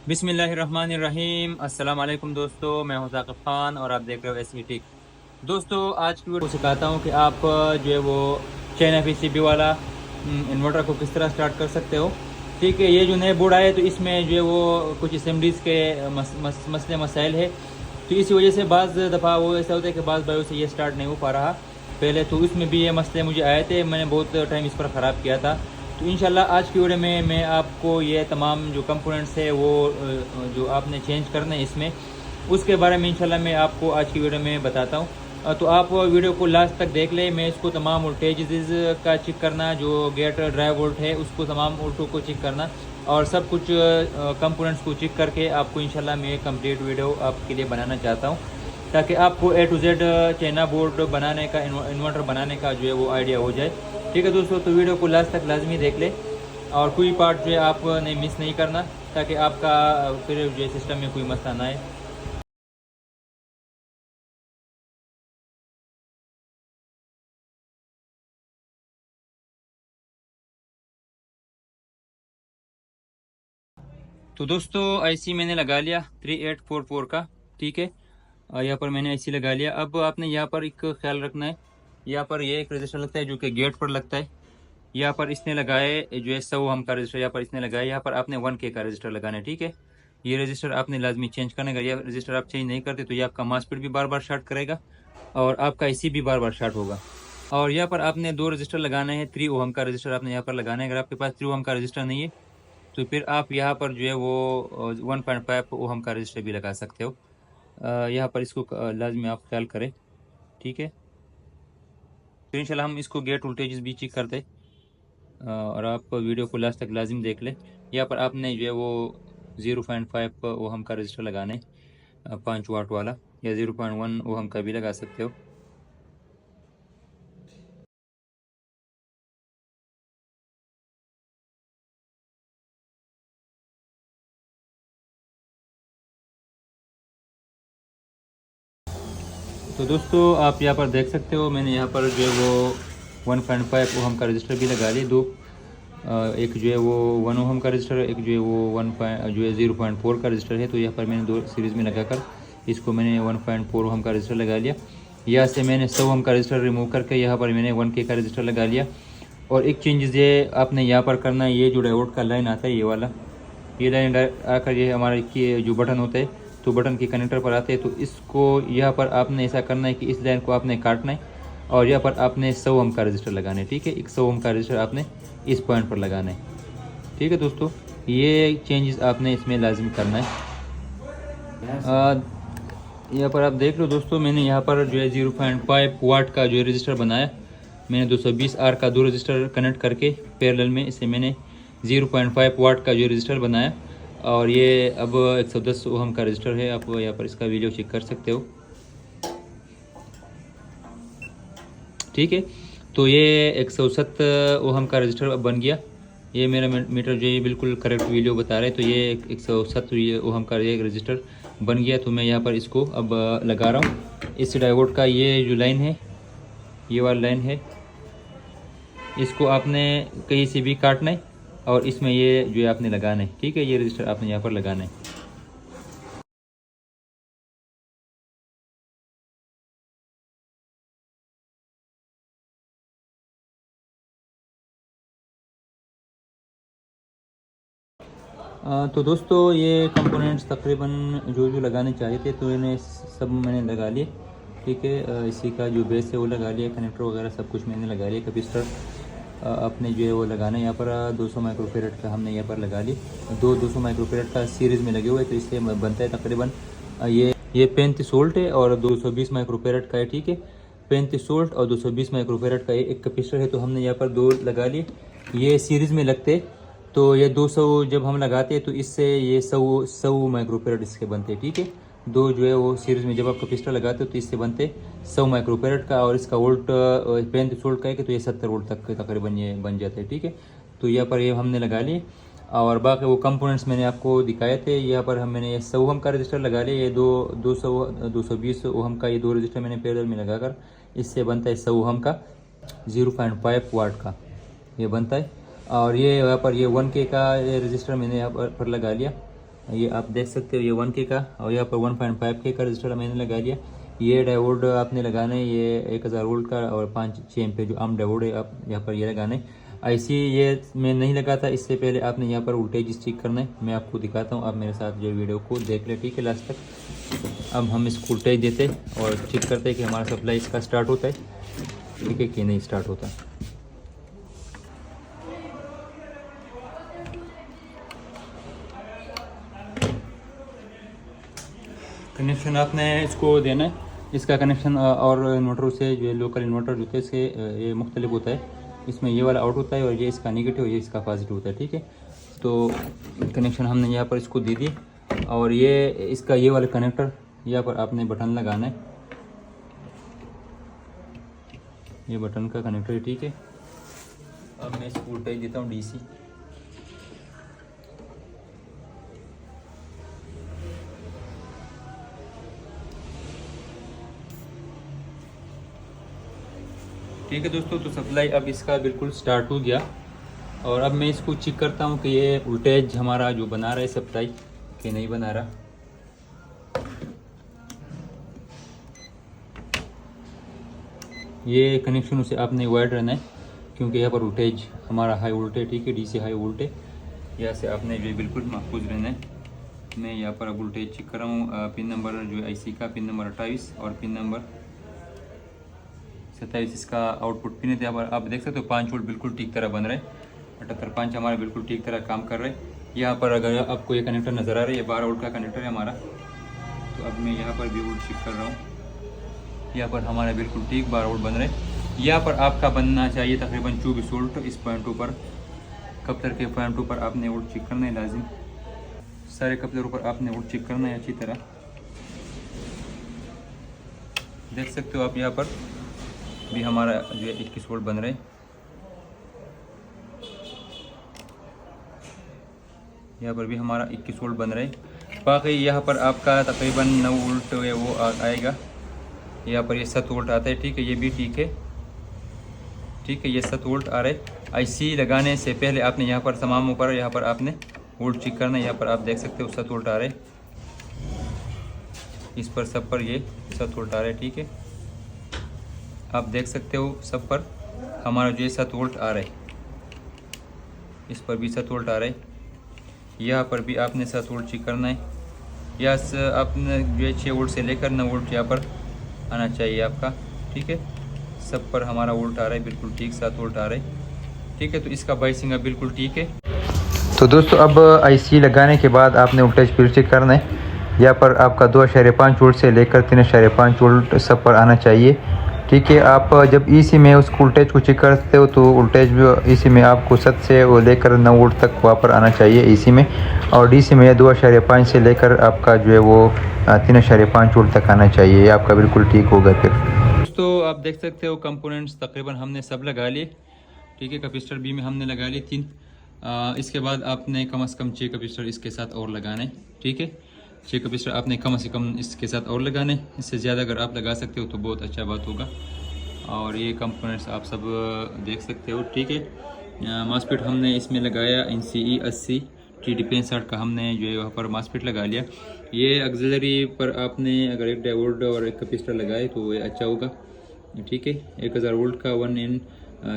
बिस्मिल्लाहिर्रहमानिर्रहीम। अस्सलाम वालेकुम दोस्तों, मैं हूं साकिब खान और आप देख रहे हो ऐसी टिक। दोस्तों, आज की वीडियो सिखाता हूं कि आप जो है वो चाइना पीसीबी वाला इन्वर्टर को किस तरह स्टार्ट कर सकते हो। ठीक है, ये जो नए बोर्ड आए तो इसमें जो है वो कुछ असेंबलीज़ के मसले मसाइल है, तो इसी वजह से बाज़ दफ़ा वो ऐसा होता है कि बाज़ बायों से ये स्टार्ट नहीं हो पा रहा। पहले तो इसमें भी ये मसले मुझे आए थे, मैंने बहुत टाइम इस पर ख़राब किया था। तो इंशाल्लाह आज की वीडियो में मैं आपको ये तमाम जो कंपोनेंट्स है वो जो आपने चेंज करने हैं इसमें, उसके बारे में इंशाल्लाह मैं आपको आज की वीडियो में बताता हूँ। तो आप वीडियो को लास्ट तक देख लें। मैं इसको तमाम वोल्टेजेस का चेक करना, जो गेट ड्राइव वोल्ट है उसको तमाम वोल्टों को चेक करना और सब कुछ कंपोनेंट्स को चेक करके आपको इंशाल्लाह मैं कंप्लीट वीडियो आपके लिए बनाना चाहता हूँ, ताकि आपको ए टू जेड चाइना बोर्ड बनाने का, इन्वर्टर बनाने का जो है वो आइडिया हो जाए। ठीक है दोस्तों, तो वीडियो को लास्ट तक लाजमी देख ले और कोई पार्ट जो है आपने मिस नहीं करना, ताकि आपका फिर जो है सिस्टम में कोई मसला ना आए। तो दोस्तों, आईसी मैंने लगा लिया 3844 का। ठीक है, यहाँ पर मैंने आईसी लगा लिया। अब आपने यहाँ पर एक ख्याल रखना है, यहाँ पर ये एक रजिस्टर लगता है जो कि गेट पर लगता है। यहाँ पर इसने लगाए जो है 100 हम का रजिस्टर, यहाँ पर इसने लगाया। यहाँ पर आपने 1K का रजिस्टर लगाना है। ठीक है, ये रजिस्टर आपने लाजमी चेंज करने का। ये रजिस्टर आप चेंज नहीं करते तो ये आपका मासफीट भी बार बार शार्ट करेगा और आपका आईसी भी बार बार शार्ट होगा। और यहाँ पर आपने दो रजिस्टर लगाने हैं। 3 ओहम का रजिस्टर आपने यहाँ पर लगाना है। अगर आपके पास 3 ओहम का रजिस्टर नहीं है तो फिर आप यहाँ पर जो है वो 1.5 ओहम का रजिस्टर भी लगा सकते हो। यहाँ पर इसको लाजमी आप ख्याल करें। ठीक है, फिर इंशाल्लाह हम इसको गेट वोल्टेजेस भी चेक करते और आप वीडियो को लास्ट तक लाजिम देख लें। यहाँ पर आपने जो है वो 0.5 ओहम का रजिस्टर लगाना है, 5 वाट वाला, या 0.1 ओहम का भी लगा सकते हो। तो दोस्तों, आप यहाँ पर देख सकते हो मैंने यहाँ पर जो है वो 1.5 ओहम का रजिस्टर भी लगा लिए दो। एक जो है वो 1 ओहम का रजिस्टर, एक जो है वो 0.4 का रजिस्टर है। तो यहाँ पर मैंने दो सीरीज़ में लगाकर इसको मैंने 1.4 ओहम का रजिस्टर लगा लिया। यहाँ से मैंने 100 ओहम का रजिस्टर रिमूव करके यहाँ पर मैंने 1K का रजिस्टर लगा लिया। और एक चेंजेस ये आपने यहाँ पर करना है, ये जो डायोड का लाइन आता है ये वाला, ये लाइन आकर ये हमारा की जो बटन होता है तो बटन के कनेक्टर पर आते हैं। तो इसको यहाँ पर आपने ऐसा करना है कि इस लाइन को आपने काटना है और यहाँ पर आपने 100 ओम का रजिस्टर लगाना है। ठीक है, 100 ओम का रजिस्टर आपने इस पॉइंट पर लगाना है। ठीक है दोस्तों, ये चेंजेस आपने इसमें लाजमी करना है। यहाँ पर आप देख लो दोस्तों, मैंने यहाँ पर जो है 0.5 वाट का जो है रजिस्टर बनाया। मैंने 220R का दो रजिस्टर कनेक्ट करके पैरेलल में इसे मैंने 0.5 वाट का जो रजिस्टर बनाया। और ये अब 110 ओहम का रजिस्टर है। आप यहाँ पर इसका वीडियो चेक कर सकते हो। ठीक है, तो ये 107 ओहम का रजिस्टर अब बन गया। ये मेरा मीटर जो ये बिल्कुल करेक्ट वीडियो बता रहे हैं। तो ये 107 ओहम का ये रजिस्टर बन गया। तो मैं यहाँ पर इसको अब लगा रहा हूँ। इस डायोड का ये जो लाइन है, ये वाला लाइन है, इसको आपने कहीं से भी काटना है और इसमें ये जो है आपने लगाना है। ठीक है, ये रजिस्टर आपने यहाँ पर लगाना है। तो दोस्तों, ये कंपोनेंट्स तकरीबन जो जो लगाने चाहिए थे तो इन्हें सब मैंने लगा लिए। ठीक है, इसी का जो बेस है वो लगा लिया, कनेक्टर वगैरह सब कुछ मैंने लगा लिया। कैपेसिटर अपने जो है वो लगाना है। यहाँ पर 200 माइक्रोफेरेड का हमने यहाँ पर लगा लिया। 200 माइक्रोफेरेड का सीरीज़ में लगे हुए, तो इससे बनता है तकरीबन ये 35 वोल्ट है और 220 माइक्रोफेरेड का है। ठीक है, 35 वोल्ट और 220 माइक्रोफेरेड का एक कैपेसिटर है। तो हमने यहाँ पर दो लगा लिए, ये सीरीज़ में लगते। तो ये 200 जब हम लगाते हैं तो इससे ये 100 माइक्रोफेरेड इसके बनते हैं। ठीक है, दो जो है वो सीरीज़ में जब आप कैपेसिटर लगाते हो तो इससे बनते 100 माइक्रोफेरेड का। और इसका वोल्ट 35 वोल्ट का है कि तो ये 70 वोल्ट तक तकरीबन ये बन जाता है। ठीक है, तो यहाँ पर ये हमने लगा लिए और बाकी वो कंपोनेंट्स मैंने आपको दिखाए थे। यहाँ पर मैंने 100 ओहम का रजिस्टर लगा लिया। ये 220 ओहम का ये दो रजिस्टर मैंने पैरेलल में लगाकर इससे बनता है 100 ओहम का 0.5 वाट का ये बनता है। और ये यहाँ पर ये 1K का ये रजिस्टर मैंने यहाँ पर लगा लिया। ये आप देख सकते हो, ये 1K का, और यहाँ पर 1.5K का रजिस्टर मैंने लगा लिया। ये डायोड आपने लगाना है, ये 1000 वोल्ट का और 5-6 एम्पीयर जो आम डायोड है आप यहाँ पर ये लगाना है। IC ये मैं नहीं लगाता, इससे पहले आपने यहाँ पर वोल्टेज चेक करना है। मैं आपको दिखाता हूँ, आप मेरे साथ जो वीडियो को देख ले, ठीक है, लास्ट तक। अब हम इसको वोल्टेज देते और चेक करते हैं कि हमारा सप्लाई इसका स्टार्ट होता है, ठीक है, कि नहीं स्टार्ट होता। कनेक्शन आपने इसको देना है, इसका कनेक्शन और इन्वर्टर से जो लोकल इन्वर्टर जो होते हैं इससे ये मुख्तलिफ होता है। इसमें ये वाला आउट होता है और ये इसका नेगेटिव, ये इसका पॉजिटिव होता है, ठीक है। तो कनेक्शन हमने यहाँ पर इसको दे दी, और ये इसका ये वाला कनेक्टर यहाँ पर आपने बटन लगाना है, ये बटन का कनेक्टर है, ठीक है। अब मैं इसको वोल्टेज देता हूँ DC। ठीक है दोस्तों, तो सप्लाई अब इसका बिल्कुल स्टार्ट हो गया। और अब मैं इसको चेक करता हूँ कि ये वोल्टेज हमारा जो बना रहा है सप्लाई कि नहीं बना रहा। ये कनेक्शन उसे आपने अवॉइड रहना है, क्योंकि यहाँ पर वोल्टेज हमारा हाई वोल्टेज, ठीक है, DC हाई वोल्टेज, यहाँ से आपने जो बिल्कुल महफूज रहना है। मैं यहाँ पर अब वोल्टेज चेक कर रहा हूँ। पिन नंबर जो IC का पिन नंबर 28 और पिन नंबर 27 इसका आउटपुट पिन है। यहाँ पर आप देख सकते हो 5 वोल्ट बिल्कुल ठीक तरह बन रहे हैं। 78.5 हमारा बिल्कुल ठीक तरह काम कर रहे हैं। यहाँ पर अगर आपको ये कनेक्टर नज़र आ रहा है, ये 12 वोल्ट का कनेक्टर है हमारा। तो अब मैं यहाँ पर भी वोल्ट चेक कर रहा हूँ, यहाँ पर हमारा बिल्कुल ठीक 12 वोल्ट बन रहे हैं। यहाँ पर आपका बनना चाहिए तकरीबन 24 वोल्ट इस पॉइंट पर। कप्लर के पॉइंट पर आपने वोल्ट चेक करना है लाजिम, सारे कप्लरों पर आपने वोल्ट चेक करना है अच्छी तरह। देख सकते हो आप यहाँ पर भी हमारा जो है 21 वोल्ट बन रहे हैं। यहाँ पर भी हमारा 21 वोल्ट बन रहे हैं। बाकी यहाँ पर आपका तकरीबन 9 वोल्ट है वो आएगा। यहाँ पर ये 7 वोल्ट आता है, ठीक है, ये भी ठीक है, ठीक है, ये 7 वोल्ट आ रहे। IC लगाने से पहले आपने यहाँ पर तमाम ऊपर यहाँ पर आपने वोल्ट चेक करना है। यहाँ पर आप देख सकते हो 7 वोल्ट आ रहे, इस पर सब पर ये 7 वोल्ट आ रहे, ठीक है। आप देख सकते हो सब पर हमारा जो 7 वोल्ट आ रहे, इस पर भी 7 वोल्ट आ रहे। यहाँ पर भी आपने 7 वोल्ट चेक करना है। या आपने जो 6 वोल्ट से लेकर 9 वोल्ट यहाँ पर आना चाहिए आपका, ठीक है। सब पर हमारा वोल्ट आ रहा है बिल्कुल ठीक, 7 वोल्ट आ रहे, ठीक है। तो इसका बाइसिंग अब बिल्कुल ठीक है। तो दोस्तों अब IC लगाने के बाद आपने वोल्टेज फिर चेक करना है। यहाँ पर आपका 2.5 वोल्ट से लेकर 3.5 वोल्ट सब पर आना चाहिए, ठीक है। आप जब EC में उस वोल्टेज को चेक करते हो तो वोल्टेज भी EC में आपको 7 से वो लेकर 9 वोल्ट तक वहाँ पर आना चाहिए EC में, और DC में 2.5 से लेकर आपका जो है वो 3.5 वोल्ट तक आना चाहिए। ये आपका बिल्कुल ठीक होगा। फिर दोस्तों आप देख सकते हो कंपोनेंट्स तकरीबन हमने सब लगा लिए, ठीक है। कैपेसिटर B में हमने लगा लिए 3। इसके बाद आपने कम से कम 6 कैपेसिटर इसके साथ और लगाने, ठीक है। 6 कैपेसिटर आपने कम से कम इसके साथ और लगाने, इससे ज़्यादा अगर आप लगा सकते हो तो बहुत अच्छा बात होगा। और ये कंपोनेंट्स आप सब देख सकते हो, ठीक है। मॉसफेट हमने इसमें लगाया NCE 80 TD65 का, हमने जो है वहाँ पर मॉसफेट लगा लिया। ये ऑक्सिलरी पर आपने अगर एक डायोड और एक कैपेसिटर लगाए तो ये अच्छा होगा, ठीक है। 1000 वोल्ट का 1N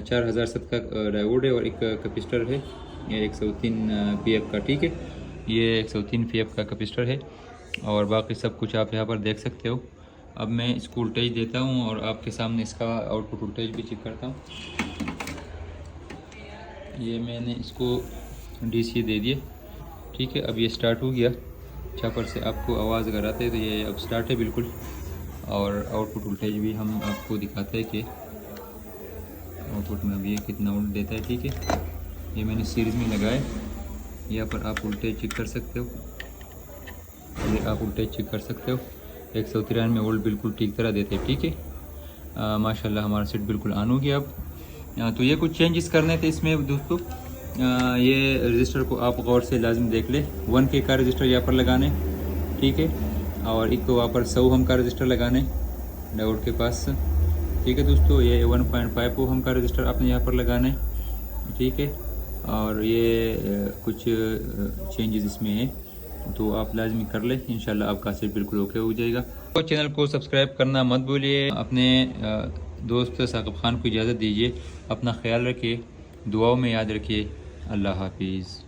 4007 का डायोड है और एक कैपेसिटर है, ये 103 PF का, ठीक है। ये 103 PF का कैपेसिटर है और बाकी सब कुछ आप यहाँ पर देख सकते हो। अब मैं इसको वोल्टेज देता हूँ और आपके सामने इसका आउटपुट वोल्टेज भी चेक करता हूँ। ये मैंने इसको DC दे दिए, ठीक है। अब ये स्टार्ट हो गया। छापर से आपको आवाज़ अगर आते है तो ये अब स्टार्ट है बिल्कुल। और आउटपुट वोल्टेज भी हम आपको दिखाते हैं कि आउटपुट में अभी ये कितना वोल्ट देता है, ठीक है। ये मैंने सीरीज़ में लगाया, यहाँ पर आप वोल्टेज चेक कर सकते हो। ये आप वोल्टेज चेक कर सकते हो, 193 वोल्ट बिल्कुल ठीक तरह देते हैं, ठीक है। माशाल्लाह हमारा सेट बिल्कुल ऑन हो गया अब। तो ये कुछ चेंजेस करने थे इसमें दोस्तों। ये रजिस्टर को आप गौर से लाजिम देख ले। 1K का रजिस्टर यहाँ पर लगाने, ठीक है, और एक वहाँ पर 100 ओम का रजिस्टर लगाने डायोड के पास, ठीक है दोस्तों। ये 1.5 ओम का रजिस्टर आपने यहाँ पर लगाना है, ठीक है। और ये कुछ चेंजेस इसमें है, तो आप लाजमी कर लें, इंशाल्लाह आपका सेट बिल्कुल ओके हो जाएगा। तो चैनल को सब्सक्राइब करना मत भूलिए। अपने दोस्त साकिब खान को इजाज़त दीजिए। अपना ख्याल रखिए, दुआओं में याद रखिए। अल्लाह हाफिज़।